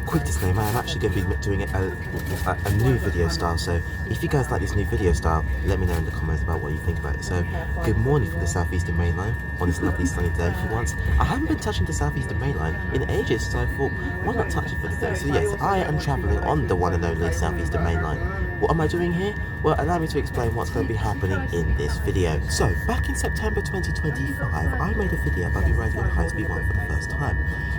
quick disclaimer, I'm actually going to be doing it a new video style, so if you guys like this new video style, let me know in the comments about what you think about it. So, good morning from the Southeastern Main Line on this lovely sunny day for once. I haven't been touching the Southeastern Main Line in ages, so I thought, why not touch it for today? So yes, I am travelling on the one and only Southeastern Main Line. What am I doing here? Well, allow me to explain what's going to be happening in this video. So, back in September 2025, I made a video about me riding on High Speed 1 for the first time,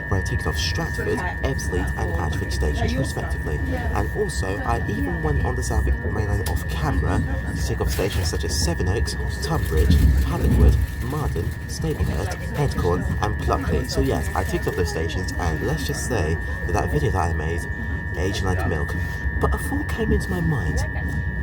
where I take it off Stratford, Ebbsfleet and Ashford stations respectively. And also, I even went on the Southeastern Main Line off camera to take off stations such as Sevenoaks, Tunbridge, Paddockwood, Marden, Staplehurst, Headcorn and Pluckley. So yes, I ticked off those stations, and let's just say that video that I made aged like milk. But a thought came into my mind: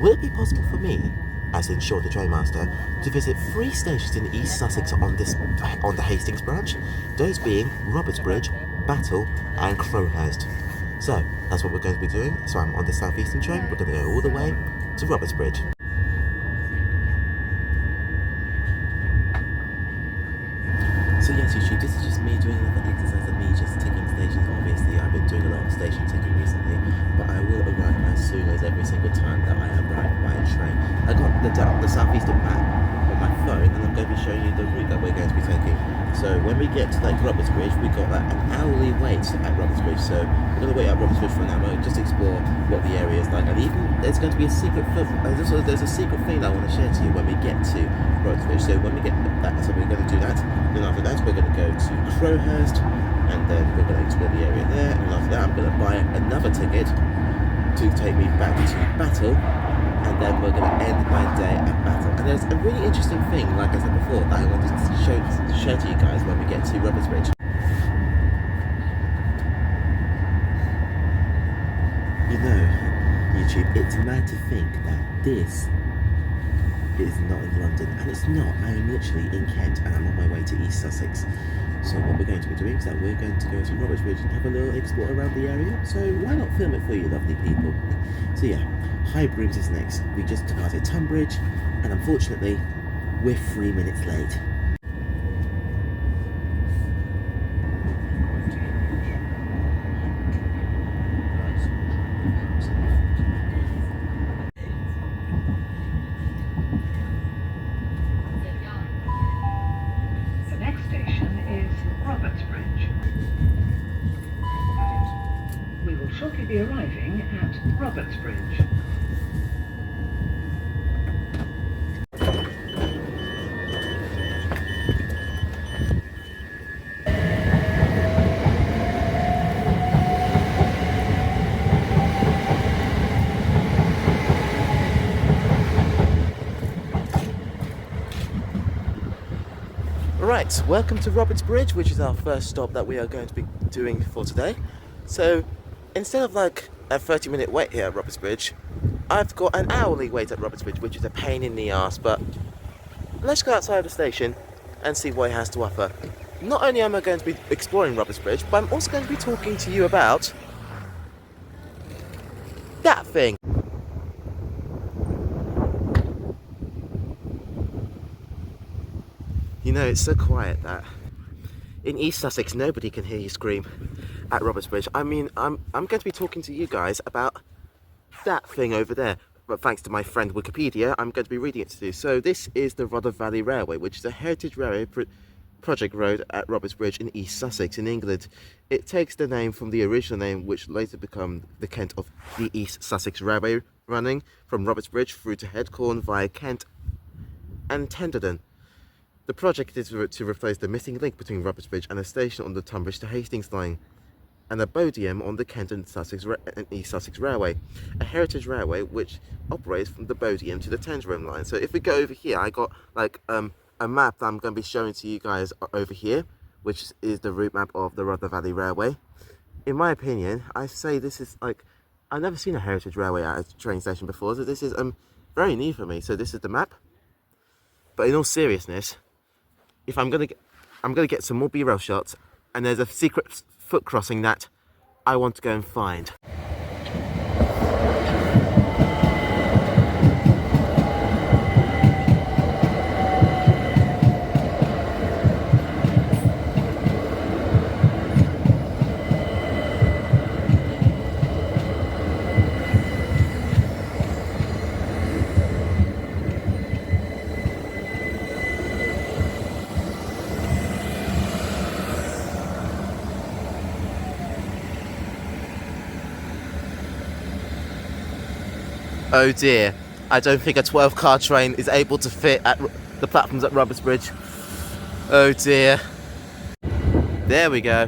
will it be possible for me, as in Shaw the Trainmaster, to visit 3 stations in East Sussex on the Hastings branch? Those being Robertsbridge, Battle and Crowhurst. So that's what we're going to be doing. So I'm on the Southeastern train, we're going to go all the way to Robertsbridge. So yes, YouTube, this is just me doing another exercise of me just ticking stations. Obviously, I've been doing a lot of station ticking recently, but I will arrive as soon as every single time that I arrive by a train. I got the Southeastern map on my phone, and I'm going to be showing you the route that we're going to be taking. So when we get to like Robertsbridge, we got like an hourly wait at Robertsbridge. So we're going to wait at Robertsbridge for an hour, just explore what the area is like, and even there's going to be a secret film. There's a secret thing that I want to share to you when we get to Robertsbridge. So when we get that, so we're going to do that. Then after that, we're going to go to Crowhurst, and then we're going to explore the area there. And after that, I'm going to buy another ticket to take me back to Battle, and then we're going to end my day at Battle. And there's a really interesting thing, like I said before, that I wanted to share to you guys when we get to Robertsbridge. You know, YouTube, it's mad to think that this is not in London, and it's not. I am literally in Kent, and I'm on my way to East Sussex. So what we're going to be doing is that we're going to go to Robertsbridge and have a little explore around the area. So why not film it for you lovely people? So yeah, High Brooms is next. We just departed Tunbridge, and unfortunately, we're 3 minutes late. Shortly be arriving at Robertsbridge. Right, welcome to Robertsbridge, which is our first stop that we are going to be doing for today. So instead of like a 30-minute wait here at Robertsbridge, I've got an hourly wait at Robertsbridge, which is a pain in the arse, but let's go outside the station and see what it has to offer. Not only am I going to be exploring Robertsbridge, but I'm also going to be talking to you about that thing. You know, it's so quiet that in East Sussex nobody can hear you scream at Robertsbridge. I mean, I'm going to be talking to you guys about that thing over there. But thanks to my friend Wikipedia, I'm going to be reading it to you. So this is the Rother Valley Railway, which is a heritage railway project road at Robertsbridge in East Sussex in England. It takes the name from the original name, which later became the Kent of the East Sussex Railway, running from Robertsbridge through to Headcorn via Kent and Tenderden. The project is to replace the missing link between Robertsbridge and a station on the Tunbridge to Hastings line, and a Bodiam on the Kent and East Sussex Railway, a heritage railway which operates from the Bodiam to the Tenderden line. So if we go over here, I got like a map that I'm going to be showing to you guys over here, which is the route map of the Rother Valley Railway. In my opinion, I say this is like, I've never seen a heritage railway at a train station before, so this is very new for me. So this is the map. But in all seriousness, if I'm gonna get some more B-roll shots, and there's a secret foot crossing that I want to go and find. Oh dear, I don't think a 12-car train is able to fit at the platforms at Robertsbridge. Oh dear. There we go.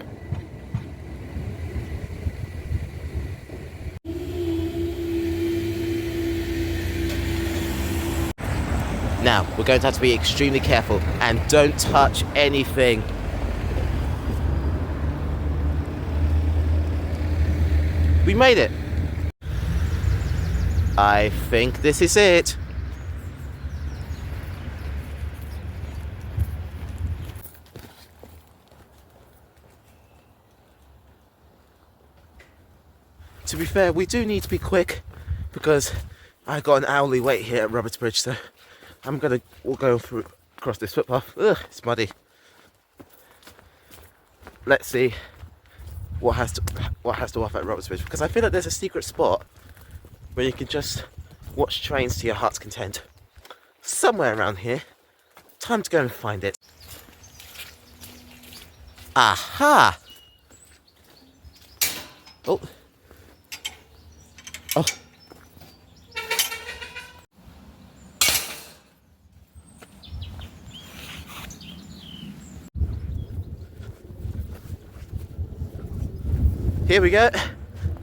Now, we're going to have to be extremely careful and don't touch anything. We made it. I think this is it. To be fair, we do need to be quick because I got an hourly wait here at Robertsbridge, so we'll go across this footpath. Ugh, it's muddy. Let's see what has to offer at Robertsbridge, because I feel like there's a secret spot where you can just watch trains to your heart's content. Somewhere around here. Time to go and find it. Aha! Oh. Oh. Here we go.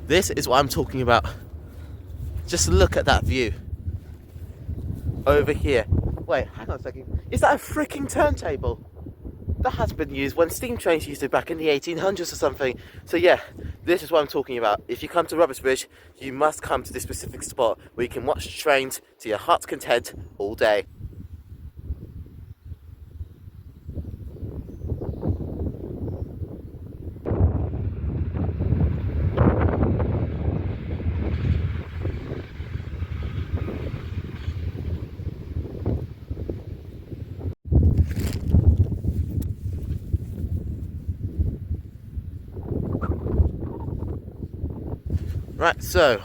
This is what I'm talking about. Just look at that view. Over here. Wait, hang on a second. Is that a freaking turntable? That has been used when steam trains used it back in the 1800s or something. So yeah, this is what I'm talking about. If you come to Robertsbridge, you must come to this specific spot where you can watch trains to your heart's content all day. Right, so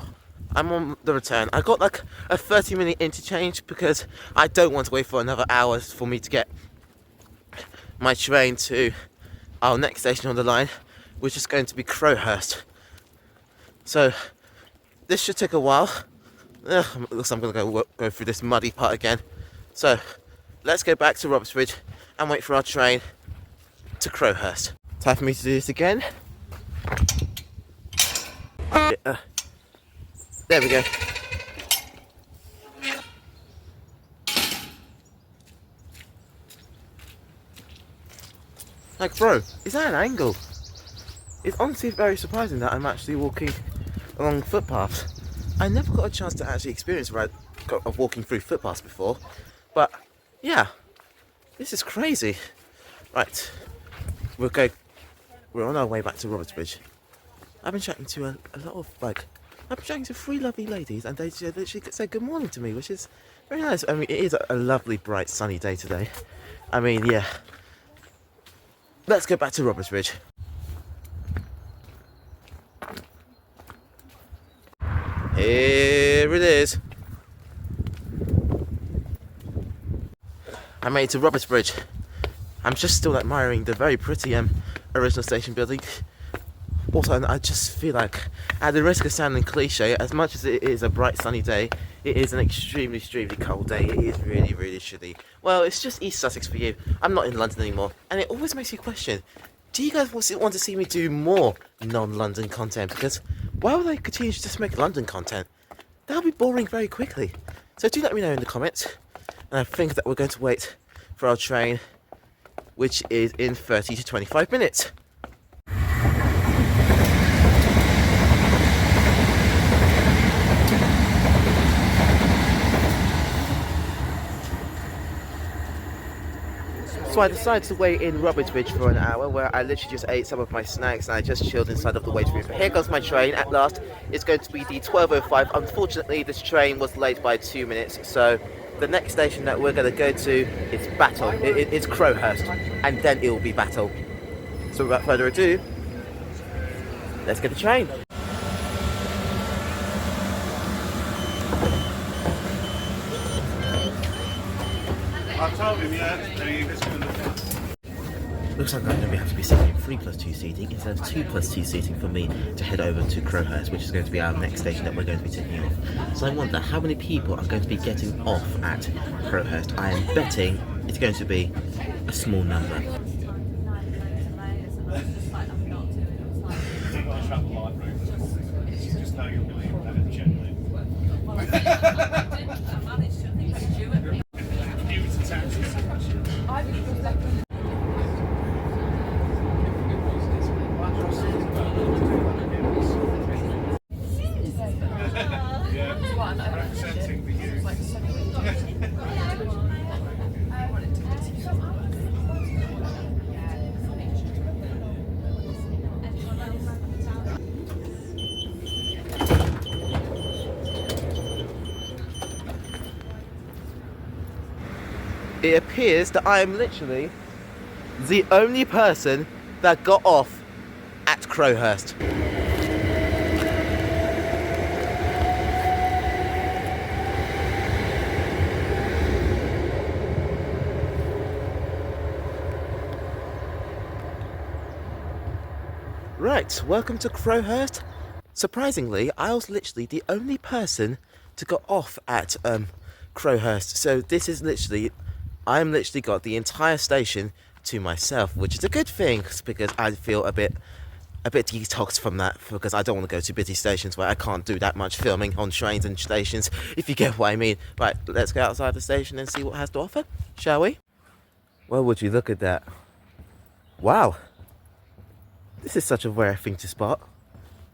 I'm on the return. I got like a 30-minute interchange because I don't want to wait for another hour for me to get my train to our next station on the line, which is going to be Crowhurst. So this should take a while. Looks like I'm going to go through this muddy part again. So let's go back to Robertsbridge and wait for our train to Crowhurst. Time for me to do this again. There we go. Like, bro, is that an angle? It's honestly very surprising that I'm actually walking along footpaths. I never got a chance to actually experience of walking through footpaths before, but yeah, this is crazy. Right, we're on our way back to Robertsbridge. I've been chatting to a lot of I've been chatting to 3 lovely ladies, and they literally said good morning to me, which is very nice. I mean, it is a lovely, bright, sunny day today. I mean, yeah. Let's go back to Robertsbridge. Here it is. I made it to Robertsbridge. I'm just still admiring the very pretty original station building. Also, I just feel like, at the risk of sounding cliche, as much as it is a bright sunny day, it is an extremely cold day. It is really chilly. Well, it's just East Sussex for you. I'm not in London anymore, and it always makes you question, do you guys want to see me do more non-London content? Because why would I continue to just make London content? That'll be boring very quickly. So do let me know in the comments. And I think that we're going to wait for our train, which is in 30 to 25 minutes. So I decided to wait in Robertsbridge for an hour, where I literally just ate some of my snacks and I just chilled inside of the waiting room. But here goes my train at last. It's going to be the 12:05. Unfortunately, this train was late by 2 minutes, so the next station that we're going to go to is Battle. It's Crowhurst, and then it will be Battle. So without further ado, let's get the train. I told him, yeah, Looks like I'm going to have to be sitting in 3+2 seating instead of 2+2 seating for me to head over to Crowhurst, which is going to be our next station that we're going to be taking off. So I wonder how many people are going to be getting off at Crowhurst. I am betting it's going to be a small number. It appears that I am literally the only person that got off at Crowhurst. Right, welcome to Crowhurst. Surprisingly, I was literally the only person to go off at Crowhurst. So this is literally, I'm literally got the entire station to myself, which is a good thing because I feel a bit detoxed from that, because I don't want to go to busy stations where I can't do that much filming on trains and stations, if you get what I mean. Right, let's go outside the station and see what it has to offer, shall we? Well, would you look at that? Wow. This is such a rare thing to spot,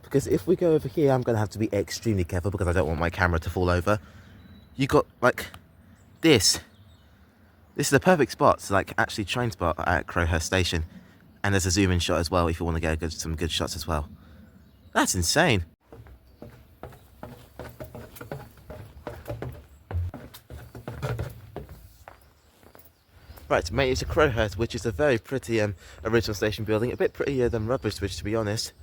because if we go over here, I'm going to have to be extremely careful because I don't want my camera to fall over. You got, like, this. This is the perfect spot to, like, actually train spot at Crowhurst Station. And there's a zoom in shot as well if you want to get some good shots as well. That's insane. Right, mate, it's a Crowhurst, which is a very pretty original station building. A bit prettier than Rutledge, to be honest.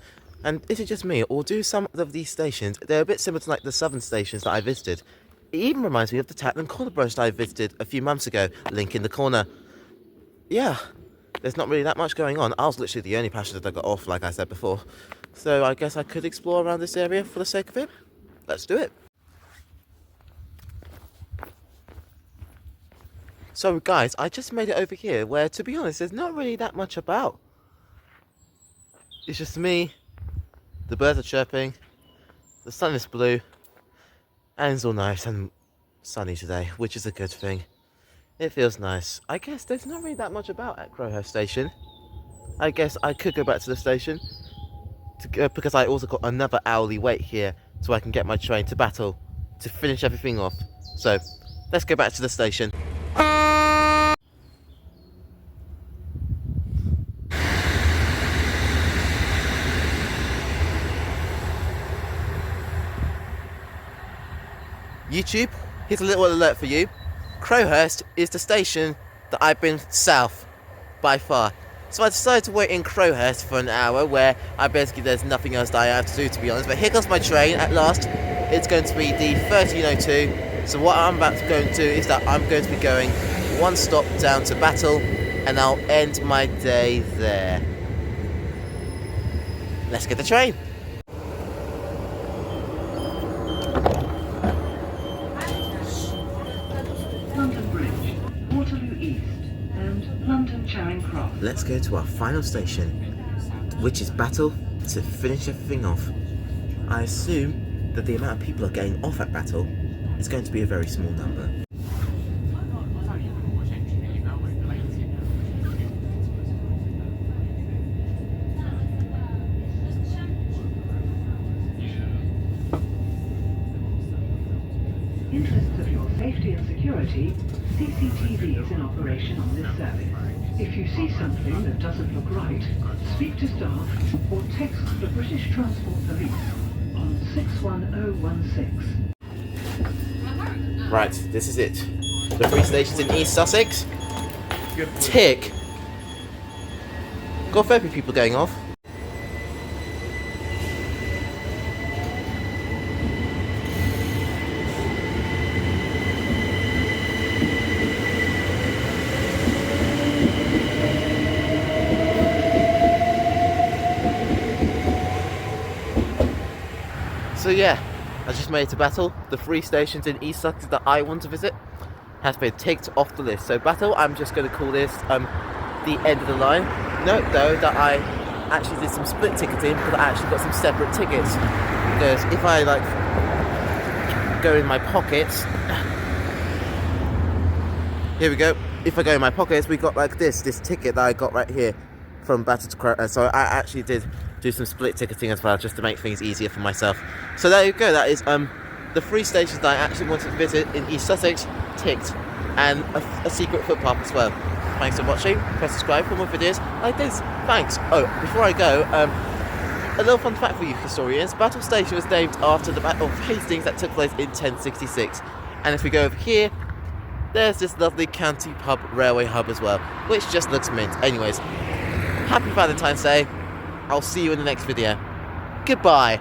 And is it just me, or do some of these stations, they're a bit similar to like the southern stations that I visited. It even reminds me of the Tatton Corner branch that I visited a few months ago. Link in the corner. Yeah, there's not really that much going on. I was literally the only passenger that got off, like I said before. So I guess I could explore around this area for the sake of it. Let's do it. So guys, I just made it over here where, to be honest, there's not really that much about. It's just me, the birds are chirping, the sun is blue, and it's all nice and sunny today, which is a good thing. It feels nice. I guess there's not really that much about at Crowhurst Station. I guess I could go back to the station because I also got another hourly wait here so I can get my train to Battle to finish everything off. So let's go back to the station. YouTube, here's a little alert for you. Crowhurst is the station that I've been south by far. So I decided to wait in Crowhurst for an hour where there's nothing else that I have to do, to be honest. But here comes my train at last. It's going to be the 1302. So what I'm about to go and do is that I'm going to be going one stop down to Battle and I'll end my day there. Let's get the train. Let's go to our final station, which is Battle, to finish everything off. I assume that the amount of people are getting off at Battle is going to be a very small number. Interests of your safety and security, CCTV is in operation on this service. If you see something that doesn't look right, speak to staff or text the British Transport Police on 61016. Right, this is it. The 3 stations in East Sussex. Tick. Got a fair few people going off. So yeah, I just made it to Battle. The 3 stations in East Sussex that I want to visit has been ticked off the list. So Battle, I'm just going to call this the end of the line. Note though that I actually did some split ticketing because I actually got some separate tickets. Because if I like go in my pockets, here we go. If I go in my pockets, we got like this ticket that I got right here from Battle to Crow. So I actually did do some split ticketing as well, just to make things easier for myself. So there you go. That is the 3 stations that I actually wanted to visit in East Sussex ticked, and a secret footpath as well. Thanks for watching. Press subscribe for more videos like this. Thanks. Oh, before I go, a little fun fact for you historians. Battle Station was named after the Battle of Hastings that took place in 1066. And if we go over here, there's this lovely county pub railway hub as well, which just looks mint. Anyways, happy Valentine's Day. I'll see you in the next video. Goodbye.